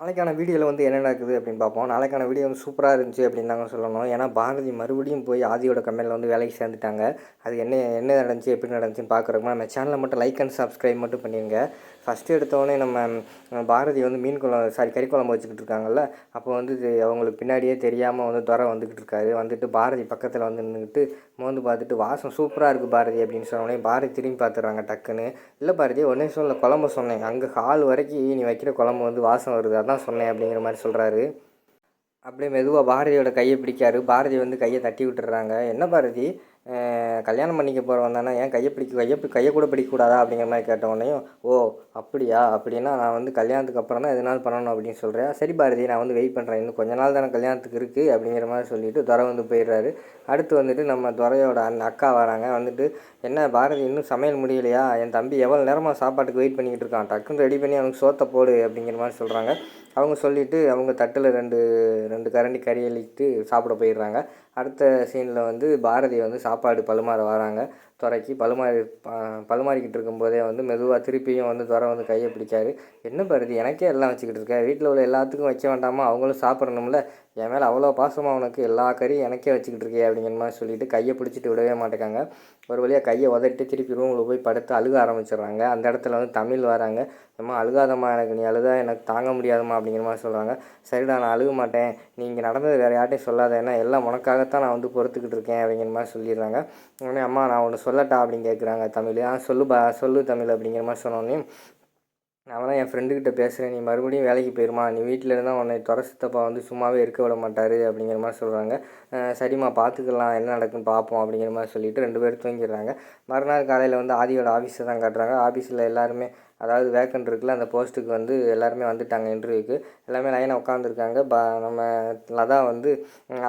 நாளைக்கான வீடியோவில் வந்து என்ன நடக்குது அப்படின்னு பார்ப்போம். நாளைக்கான வீடியோ வந்து சூப்பராக இருந்துச்சு அப்படின்னு தாங்க சொல்லணும். ஏன்னா பாரதி மறுபடியும் போய் ஆதியோட கம்பெனியில் வந்து வேலைக்கு சேர்ந்துட்டாங்க. அது என்ன என்ன நடந்துச்சு எப்படி நடந்துச்சுன்னு பார்க்குறோமா நம்ம சேனலில் மட்டும் லைக் அண்ட் சப்ஸ்கிரைப் மட்டும் பண்ணிடுங்க. ஃபஸ்ட்டு எடுத்தோடனே பாரதி வந்து மீன் குழம்பு கறி குழம்பு வச்சுக்கிட்டு இருக்காங்கல்ல. அப்போ வந்து அவங்களுக்கு பின்னாடியே தெரியாமல் வந்து துரை வந்துக்கிட்டு இருக்காரு. வந்துட்டு பாரதி பக்கத்தில் வந்து நின்றுக்கிட்டு மோந்து பார்த்துட்டு வாசம் சூப்பராக இருக்குது பாரதி அப்படின்னு சொன்னோடனே பாரதி திரும்பி பார்த்துட்றாங்க டக்குன்னு. இல்லை பாரதி ஒன்றே சொல்ல குழம்பு சொன்னேன், அங்கே ஹால் வரைக்கும் நீ வைக்கிற குழம்பு வந்து வாசம் வருது, அதான் சொன்னேன் அப்படிங்கிற மாதிரி சொல்கிறாரு. அப்படியே மெதுவாக பாரதியோட கையை பிடிக்காரு. பாரதி வந்து கையை தட்டி விட்டுறாங்க. என்ன பாரதி, கல்யாணம் பண்ணிக்க போகிறவன் தானே, ஏன் கையை கூட பிடிக்கக்கூடாதா அப்படிங்கிற மாதிரி கேட்டவொடனையும், ஓ அப்படியா, அப்படின்னா நான் வந்து கல்யாணத்துக்கு அப்புறம் தான் எதுனாலும் பண்ணணும் அப்படின்னு சொல்கிறேன். சரி பாரதி, நான் வந்து வெயிட் பண்ணுறேன், இன்னும் கொஞ்ச நாள் தானே கல்யாணத்துக்கு இருக்குது அப்படிங்கிற மாதிரி சொல்லிவிட்டு துரை வந்து போயிடுறாரு. அடுத்து வந்துட்டு நம்ம துரையோட அக்கா வராங்க. வந்துட்டு என்ன பாரதி இன்னும் சமையல் முடியலையா, என் தம்பி எவ்வளோ நேரமாக சாப்பாட்டுக்கு வெயிட் பண்ணிக்கிட்டு இருக்கான், டக்குன்னு ரெடி பண்ணி அவனுக்கு சோத்தை போடு அப்படிங்கிற மாதிரி சொல்கிறாங்க. அவங்க சொல்லிவிட்டு அவங்க தட்டில் ரெண்டு கரண்டி கறி அள்ளிட்டு சாப்பிட போயிடுறாங்க. அடுத்த சீனில் வந்து பாரதி வந்து சாப்பாடு பழுமாற வராங்க. துரைக்கு பழுமாறிக்கிட்டு இருக்கும்போதே வந்து மெதுவாக திருப்பியும் வந்து துரை வந்து கையை பிடிக்காரு. என்ன பாரதி எனக்கே எல்லாம் வச்சுக்கிட்டு இருக்கேன், வீட்டில் உள்ள எல்லாத்துக்கும் வைக்க வேண்டாமா, அவங்களும் சாப்பிட்றணும்ல, என் மேலே அவ்வளோ பாசமாக உனக்கு எல்லா கறியும் எனக்கே வச்சுக்கிட்டு இருக்கே அப்படிங்கிற மாதிரி சொல்லிவிட்டு கையை பிடிச்சிட்டு விடவே மாட்டேங்காங்க. ஒரு வழியாக கையை உதட்டு திருப்பி ரூமில் போய் படுத்து அழுக ஆரம்பிச்சிடுறாங்க. அந்த இடத்துல வந்து தமிழ் வராங்க. அம்மா அழுகாதம்மா, எனக்கு நீ அழுதா எனக்கு தாங்க முடியாதம்மா அப்படிங்கிற மாதிரி சொல்கிறாங்க. சரிடா நான் அழுக மாட்டேன், நீங்கள் நடந்தது வேறு யார்ட்டையும் சொல்லாத, ஏன்னா எல்லாம் உனக்காகத்தான் நான் வந்து பொறுத்துக்கிட்டு இருக்கேன் அப்படிங்கிற மாதிரி சொல்லிடுறாங்க. உடனே அம்மா நான் ஒன்று சொல்லட்டா அப்படின்னு கேட்குறாங்க தமிழ். சொல்லு தமிழ் அப்படிங்கிற மாதிரி சொன்னோடனே, நான் தான் என் ஃப்ரெண்டுக்கிட்ட பேசுகிறேன், நீ மறுபடியும் வேலைக்கு போயிருமா, நீ வீட்டில் இருந்தால் உன்னை துரை சித்தப்பா வந்து சும்மாவே இருக்க விட மாட்டார் அப்படிங்கிற மாதிரி சொல்கிறாங்க. சரிம்மா பார்த்துக்கலாம், என்ன நடக்குன்னு பார்ப்போம் அப்படிங்கிற மாதிரி சொல்லிவிட்டு 2 பேரும் தூங்கிடுறாங்க. மறுநாள் காலையில் வந்து ஆதியோட ஆஃபீஸை தான் காட்டுறாங்க. ஆஃபீஸில் எல்லாருமே, அதாவது வேக்கண்ட் இருக்குல்ல, அந்த போஸ்ட்டுக்கு வந்து எல்லாருமே வந்துட்டாங்க இன்டர்வியூக்கு. எல்லாமே லைனாக உட்காந்துருக்காங்க. நம்ம லதா வந்து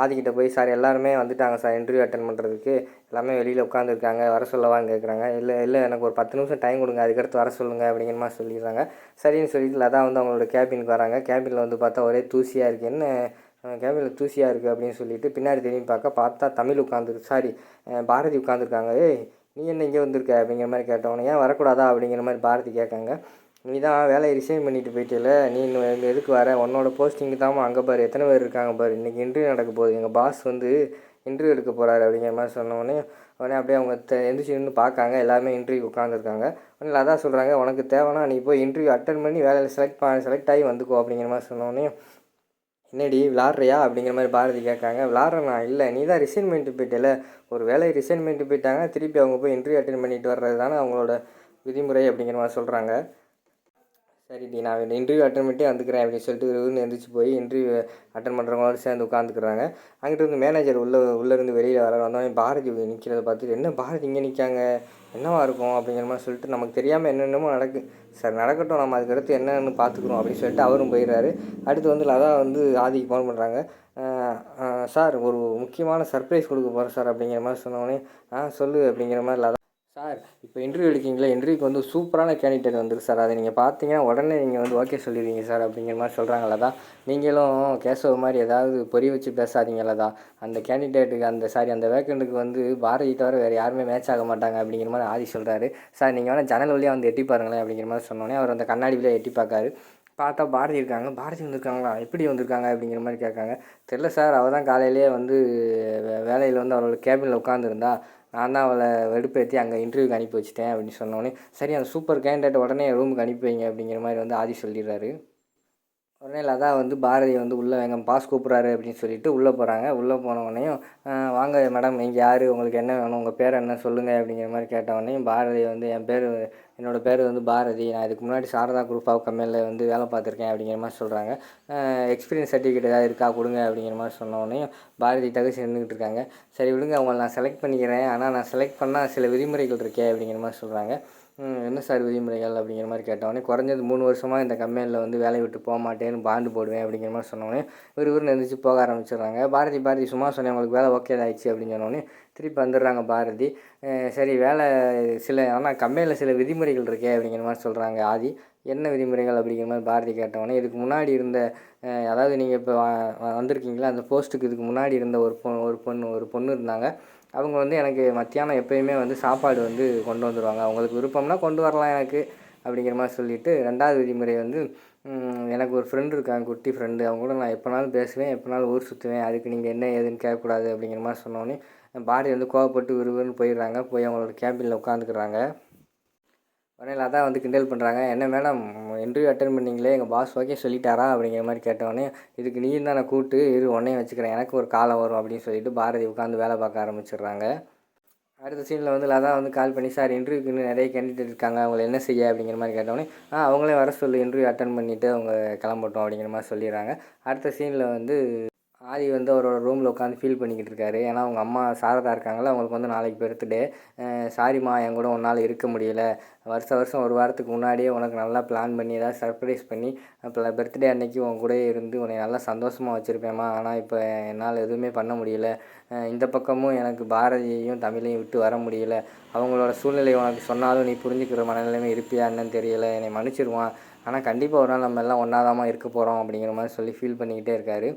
ஆதிக்கிட்ட போய், சார் எல்லாருமே வந்துட்டாங்க சார் இன்டர்வியூ அட்டன் பண்ணுறதுக்கு, எல்லாமே வெளியில் உட்காந்துருக்காங்க, வர சொல்லவான்னு கேட்குறாங்க. இல்லை எனக்கு ஒரு 10 நிமிஷம் டைம் கொடுங்க, அதுக்கடுத்து வர சொல்லுங்கள் அப்படிங்கிற மாதிரி சொல்லிடுறாங்க. சரின்னு சொல்லிட்டு லதா வந்து அவங்களோட கேபினுக்கு வராங்க. கேபினில் வந்து பார்த்தா ஒரே தூசியாக இருக்குது. என்ன கேபினில் தூசியாக இருக்குது அப்படின்னு சொல்லிட்டு பின்னாடி திரும்பி பார்த்தா தமிழ் பாரதி உட்காந்துருக்காங்க. ஏய் நீ என்ன இங்கே வந்திருக்க அப்படிங்கிற மாதிரி கேட்டவொன்னே, ஏன் வரக்கூடாதா அப்படிங்கிற மாதிரி பாரதி கேட்காங்க. நீ தான் வேலையை ரிசைன் பண்ணிட்டு போயிட்டேல, நீ இன்னும் எதுக்கு வர, உன்னோட போஸ்டிங்கு தாம்மா அங்கே பாரு, எத்தனை பேர் இருக்காங்க பாரு, இன்றைக்கி இன்டர்வியூ நடக்க போகுது, எங்கள் பாஸ் வந்து இன்டர்வியூ எடுக்க போகிறாரு அப்படிங்கிற மாதிரி சொன்னோடனே அப்படியே அவங்க எந்திரிச்சு நின்று பார்க்காங்க. எல்லாருமே இன்டர்வியூ உட்காந்துருக்காங்க. உடனே அதான் சொல்கிறாங்க, உனக்கு தேவைன்னா நீ போய் இன்டர்வியூ அட்டன் பண்ணி வேலையில் செலக்ட் ஆகி வந்துக்கோ அப்படிங்கிற மாதிரி சொன்னோடனே, என்னடி விளாட்றியா அப்படிங்கிற மாதிரி பாரதி கேட்காங்க. விளாட்றேண்ணா, இல்லை நீ தான் ரிசைன் பண்ணிட்டு போயிட்டேல, ஒரு வேலையை ரிசைன் பண்ணிட்டு போயிட்டாங்க, திருப்பி அவங்க போய் இன்டர்வியூ அட்டன் பண்ணிட்டு வர்றது தானே அவங்களோட விதிமுறை அப்படிங்கிற மாதிரி சொல்கிறாங்க. சரிடி நான் இன்டர்வியூ அட்டன் பண்ணிட்டே வந்துக்கிறேன் அப்படின்னு சொல்லிட்டு இவருன்னு எந்திரிச்சு போய் இன்டர்வியூ அட்டன் பண்ணுறவங்களோட சேர்ந்து உட்காந்துக்கிறாங்க. அங்கிட்டு வந்து மேனேஜர் உள்ளேருந்து வெளியில் வந்தோடனே பாரதி நிற்கிறத பார்த்துட்டு, என்ன பாரதி இங்கே நிற்காங்க, என்னவா இருக்கும் அப்படிங்கிற மாதிரி சொல்லிட்டு, நமக்கு தெரியாமல் என்னென்னமோ சார் நடக்கட்டும், நம்ம அதுக்கடுத்து என்னென்னு பார்த்துக்குறோம் அப்படின்னு சொல்லிட்டு அவரும் போயிடுறாரு. அடுத்து வந்து லதா வந்து ஆதிக்கு ஃபோன் பண்ணுறாங்க. சார் ஒரு முக்கியமான சர்ப்ரைஸ் கொடுக்க போகிறேன் சார் அப்படிங்கிற மாதிரி சொன்னோடனே, சொல்லு அப்படிங்கிற மாதிரி லதா, சார் இப்போ இன்டர்வியூ எடுக்கிங்களா, இன்டர்வியூக்கு வந்து சூப்பரான கேண்டிடேட் வந்துருக்கு சார், அதை நீங்கள் பார்த்தீங்கன்னா உடனே நீங்கள் வந்து ஓகே சொல்லிடுவீங்க சார் அப்படிங்கிற மாதிரி சொல்கிறாங்களா தான். நீங்களும் கேசவ மாதிரி ஏதாவது பொறி வச்சு பேசாதீங்களா தான், அந்த கேண்டிடேட்டுக்கு அந்த வேக்கண்ட்டுக்கு வந்து பாரதி தவிர வேறு யாருமே மேட்ச் ஆக மாட்டாங்க அப்படிங்கிற மாதிரி ஆதி சொல்கிறாரு. சார் நீங்கள் வேணால் ஜன்னல் வழியாக வந்து எட்டி பாருங்களேன் அப்படிங்கிற மாதிரி சொன்னோன்னே அவர் அந்த கண்ணாடி வழியாக எட்டி பார்க்காரு. பார்த்தா பாரதி இருக்காங்க. பாரதி வந்திருக்காங்களா, எப்படி வந்திருக்காங்க அப்படிங்கிற மாதிரி கேட்காங்க. தெரில சார், அவள் தான் காலையிலேயே வந்து வேலையில் வந்து அவளோட கேபினில் உட்காந்துருந்தா, நான் தான் அவளை வெடுப்பேற்றி அங்கே இன்டர்வியூக்கு அனுப்பி வச்சுட்டேன் அப்படின்னு சொன்னோடனே, சரி அந்த சூப்பர் கேண்டிடேட் உடனே ரூமுக்கு அனுப்பி வைங்க அப்படிங்கிற மாதிரி வந்து ஆதி சொல்லிடுறாரு. உடனே லதா வந்து பாரதி வந்து உள்ளே எங்கள் பாஸ் கூப்பிட்றாரு அப்படின்னு சொல்லிட்டு உள்ளே போகிறாங்க. உள்ளே போனவொடனையும், வாங்க மேடம், நீங்கள் யார், உங்களுக்கு என்ன வேணும், உங்கள் பேர் என்ன சொல்லுங்கள் அப்படிங்கிற மாதிரி கேட்டவொடனையும் பாரதி வந்து என்னோடய பேர் வந்து பாரதி, நான் இதுக்கு முன்னாடி சாரதா குரூப் ஆஃப் கம்பெனியில் வந்து வேலை பார்த்துருக்கேன் அப்படிங்கிற மாதிரி சொல்கிறாங்க. எக்ஸ்பீரியன்ஸ் சர்டிஃபிகேட் ஏதாவது இருக்கா கொடுங்க அப்படிங்கிற மாதிரி சொன்னோடனையும் பாரதி தகச்சு நின்றுக்கிட்டு இருக்காங்க. சரி விடுங்க, அவங்களை நான் செலக்ட் பண்ணிக்கிறேன், ஆனால் நான் செலக்ட் பண்ணால் சில விதிமுறைகள் இருக்கே அப்படிங்கிற மாதிரி சொல்கிறாங்க. என்ன சார் விதிமுறைகள் அப்படிங்கிற மாதிரி கேட்டவொடனே, குறைஞ்சது 3 வருஷமாக இந்த கம்பெனியில் வந்து வேலையை விட்டு போக மாட்டேன்னு பாண்டு போடுவேன் அப்படிங்கிற மாதிரி சொன்னோடனே இவருன்னு எழுந்திரிச்சு போக ஆரம்பிச்சிடுறாங்க. பாரதி சும்மா சொன்னேன், உங்களுக்கு வேலை ஓகே ஆகிடுச்சு அப்படின்னு சொன்னோடனே திருப்பி வந்துடுறாங்க பாரதி. சரி வேலை ஆனால் கம்பெனியில் சில விதிமுறைகள் இருக்கே அப்படிங்கிற மாதிரி சொல்கிறாங்க ஆதி. என்ன விதிமுறைகள் அப்படிங்கிற மாதிரி பாரதி கேட்டவொடனே, இதுக்கு முன்னாடி இருந்த அதாவது நீங்கள் இப்போ வந்திருக்கீங்களா அந்த போஸ்ட்டுக்கு, இதுக்கு முன்னாடி இருந்த ஒரு பொண்ணு இருந்தாங்க. அவங்க வந்து எனக்கு மத்தியானம் எப்போயுமே வந்து சாப்பாடு வந்து கொண்டு வந்துடுவாங்க, அவங்களுக்கு விருப்பம்னா கொண்டு வரலாம் எனக்கு அப்படிங்கிற மாதிரி சொல்லிவிட்டு, 2வது விதிமுறை வந்து எனக்கு ஒரு ஃப்ரெண்டு இருக்காங்க, குட்டி ஃப்ரெண்டு. அவங்க கூட நான் எப்போனாலும் பேசுவேன், எப்போனாலும் ஊர் சுற்றுவேன். அதுக்கு நீங்கள் என்ன ஏதுன்னு கேட்கக்கூடாது அப்படிங்கிற மாதிரி சொன்னோடனே பாரதி வந்து கோவப்பட்டு விறுவிறுன்னு போயிடுறாங்க. போய் அவங்களோட கேபினில் உட்காந்துக்கிறாங்க. உடனே லதா வந்து கிண்டல் பண்ணுறாங்க, என்ன மேடம் இன்டர்வியூ அட்டன் பண்ணீங்களே, எங்கள் பாஸ் ஓகே சொல்லிட்டாரா அப்படிங்கிற மாதிரி கேட்டோடனே, இதுக்கு நீயும் தான் நான் கூப்பிட்டு இரு உன்னையும் வச்சுக்கிறேன், எனக்கு ஒரு காலம் வரும் அப்படின்னு சொல்லிட்டு பாரதி உட்காந்து வேலை பார்க்க ஆரம்பிச்சிடுறாங்க. அடுத்த சீனில் வந்து லதா வந்து கால் பண்ணி, சார் இன்டர்வியூக்கு இன்னும் நிறைய கேண்டிடேட் இருக்காங்க, அவங்கள என்ன செய்ய அப்படிங்கிற மாதிரி கேட்டோடனே, அவங்களே வர சொல்லி இன்டர்வியூ அட்டன் பண்ணிவிட்டு அவங்க கிளம்பட்டும் அப்படிங்கிற மாதிரி சொல்லிடுறாங்க. அடுத்த சீனில் வந்து ஆதி வந்து அவரோட ரூமில் உட்காந்து ஃபீல் பண்ணிக்கிட்டு இருக்காரு. ஏன்னா அவங்க அம்மா சாரதா இருக்காங்கல்ல, அவங்களுக்கு வந்து நாளைக்கு பர்த்டே. சாரிம்மா என் கூட உன்னால் இருக்க முடியல, வருஷம் ஒரு வாரத்துக்கு முன்னாடியே உனக்கு நல்லா பிளான் பண்ணி ஏதாவது சர்ப்ரைஸ் பண்ணி பர்த்டே அன்னைக்கு உன் கூடயே இருந்து உன்னை நல்லா சந்தோஷமாக வச்சுருப்பேம்மா. ஆனால் இப்போ என்னால் எதுவுமே பண்ண முடியல. இந்த பக்கமும் எனக்கு பாரதியையும் தமிழையும் விட்டு வர முடியல. அவங்களோட சூழ்நிலை உனக்கு சொன்னாலும் நீ புரிஞ்சுக்கிற மனநிலைமை இருப்பியா என்னன்னு தெரியல. என்னை மன்னிச்சிருவான். ஆனால் கண்டிப்பாக ஒரு நாள் நம்ம எல்லாம் ஒன்றாதாம்மா இருக்க போகிறோம் அப்படிங்கிற மாதிரி சொல்லி ஃபீல் பண்ணிக்கிட்டே இருக்காரு.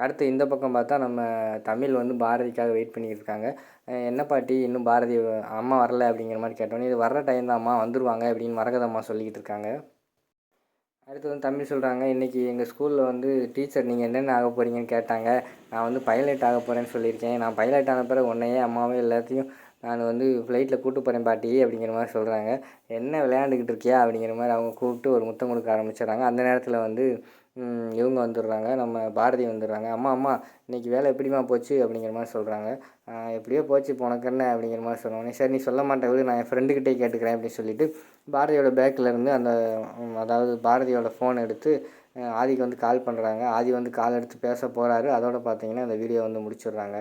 அடுத்து இந்த பக்கம் பார்த்தா நம்ம தமிழ் வந்து பாரதிக்காக வெயிட் பண்ணிக்கிட்டு இருக்காங்க. என்ன பாட்டி இன்னும் பாரதி அம்மா வரல அப்படிங்கிற மாதிரி கேட்டோன்னே, இது வர்ற டைம் தான்ம்மா வந்துடுவாங்க அப்படின்னு மரகதம்மா சொல்லிக்கிட்டு இருக்காங்க. அடுத்து வந்து தமிழ் சொல்கிறாங்க, இன்றைக்கி எங்கள் ஸ்கூலில் வந்து டீச்சர் நீங்கள் என்னென்ன ஆக போகிறீங்கன்னு கேட்டாங்க. நான் வந்து பைலட் ஆக போகிறேன்னு சொல்லியிருக்கேன். நான் பைலட் ஆன பிறகு உன்னையே அம்மாவே எல்லாத்தையும் நான் வந்து ஃப்ளைட்டில் கூப்பிட்டு போகிறேன் பாட்டி அப்படிங்கிற மாதிரி சொல்கிறாங்க. என்ன விளையாண்டுக்கிட்டு இருக்கியா அப்படிங்கிற மாதிரி அவங்க கூப்பிட்டு ஒரு முத்தம் கொடுக்க ஆரம்பிச்சிடுறாங்க. அந்த நேரத்தில் வந்து இவங்க வந்துடுறாங்க, நம்ம பாரதி வந்துடுறாங்க. அம்மா அம்மா இன்றைக்கி வேலை எப்படிம்மா போச்சு அப்படிங்கிற மாதிரி சொல்கிறாங்க. எப்படியோ போச்சு இப்போ உனக்கு என்ன அப்படிங்கிற மாதிரி சொன்னோடனே, சரி நீ சொல்ல மாட்டே விடு, நான் என் ஃப்ரெண்டுக்கிட்டே கேட்டுக்கிறேன் அப்படின்னு சொல்லிட்டு பாரதியோட பேக்கில் இருந்து அந்த அதாவது பாரதியோட ஃபோன் எடுத்து ஆதிக்கு வந்து கால் பண்ணுறாங்க. ஆதி வந்து கால் எடுத்து பேச போகிறாரு. அதோட பார்த்தீங்கன்னா அந்த வீடியோ வந்து முடிச்சிடுறாங்க.